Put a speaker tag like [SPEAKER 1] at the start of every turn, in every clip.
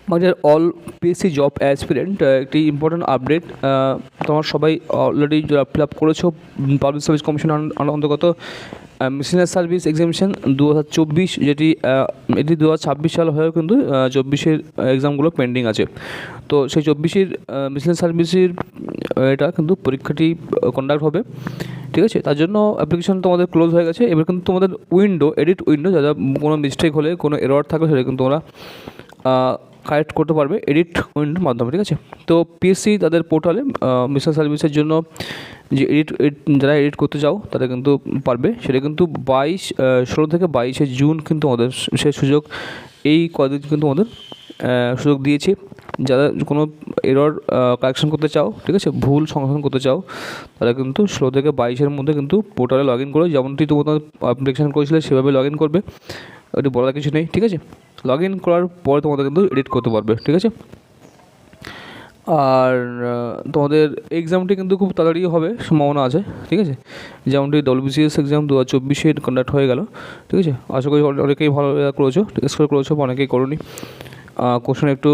[SPEAKER 1] আমাদের all PSC job aspirant একটি important update. তোমার সবাই অলরেডি ফিল আপ করেছো পাবলিক সার্ভিস কমিশন অন্তর্গত মিসেলানিয়াস সার্ভিস এক্সামিনেশন 2024, এটি 2026 সাল হয়েও কিন্তু 24-এর এক্সামগুলো পেন্ডিং আছে। তো সেই 24-এর মিসেলানিয়াস সার্ভিসের এটা কিন্তু পরীক্ষাটি কন্ডাক্ট হবে, ঠিক আছে। তার জন্য অ্যাপ্লিকেশন তোমাদের ক্লোজ হয়ে গেছে। এবার কিন্তু তোমাদের এডিট উইন্ডো যারা কোনো মিস্টেক হলে, কোনো এরর থাকলে সেটা কিন্তু তোমরা কারেক্ট করতে পারবে এডিট উইন্ডোর মাধ্যমে, ঠিক আছে। তো পিএসসি তাদের পোর্টালে মিশন সার্ভিসের জন্য যে যারা এডিট করতে চাও তারা কিন্তু পারবে। সেটা কিন্তু 16 থেকে 22 জুন কিন্তু আমাদের সে সুযোগ, এই কদিন কিন্তু আমাদের সুযোগ দিয়েছি। যারা কোনো এরর কারেকশন করতে চাও, ঠিক আছে, ভুল সংশোধন করতে চাও, তারা কিন্তু 16 থেকে 22-এর মধ্যে কিন্তু পোর্টালে লগ ইন করে যেমনটি তোমাদের অ্যাপ্লিকেশন করেছিলে সেভাবে লগ ইন করবে। ওটি বলার কিছু নেই, ঠিক আছে। লগ ইন করার পরে তোমাদের কিন্তু এডিট করতে পারবে, ঠিক আছে। আর তোমাদের এক্সামটি কিন্তু খুব তাড়াতাড়ি হবে সম্ভাবনা আছে, ঠিক আছে। যেমনটি WBCS এক্সাম 2024-এ কন্ডাক্ট হয়ে গেল, ঠিক আছে। আশা করি অনেকেই ভালো করেছো, স্কোর করেছো, অনেকেই করোনি। কোশ্চেন একটু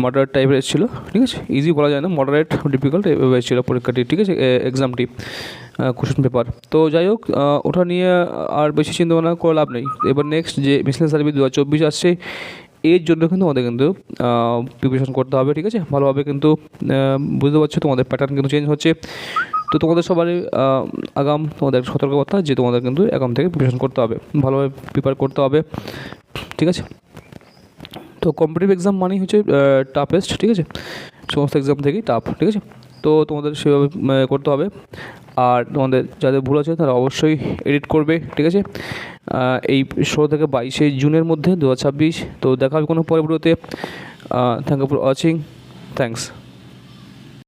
[SPEAKER 1] মডারেট টাইপের এসেছিলো, ঠিক আছে। ইজি বলা যায় না, মডারেট ডিফিকাল্ট এভাবে এসেছিলো পরীক্ষাটি, ঠিক আছে, এক্সামটি কোশ্চেন পেপার। তো যাই হোক, ওটা নিয়ে আর বেশি চিন্তা ভাবনা করে লাভ নেই। এবার নেক্সট যে মিসেলানিয়াস সার্ভিস 2024 আসছে, এর জন্য কিন্তু আমাদের কিন্তু প্রিপারেশন করতে হবে, ঠিক আছে, ভালোভাবে। কিন্তু বুঝতে পারছো তোমাদের প্যাটার্ন কিন্তু চেঞ্জ হচ্ছে। তো তোমাদের সবারই তোমাদের সতর্কবার্তা যে তোমাদের কিন্তু এখন থেকে প্রিপারেশন করতে হবে, ভালোভাবে প্রিপেয়ার করতে হবে, ঠিক আছে। তো কম্পিটিটিভ এক্সাম মানেই হচ্ছে টাফেস্ট, ঠিক আছে, সমস্ত এক্সাম থেকেই টাফ, ঠিক আছে। তো তোমাদের সেভাবে করতে হবে। আর তোমাদের যাদের ভুল আছে তারা অবশ্যই এডিট করবে, ঠিক আছে, এই 16 থেকে 22 জুনের মধ্যে 2026। তো দেখা হবে কোনো পরবর্তীতে। Thank you for watching, thanks.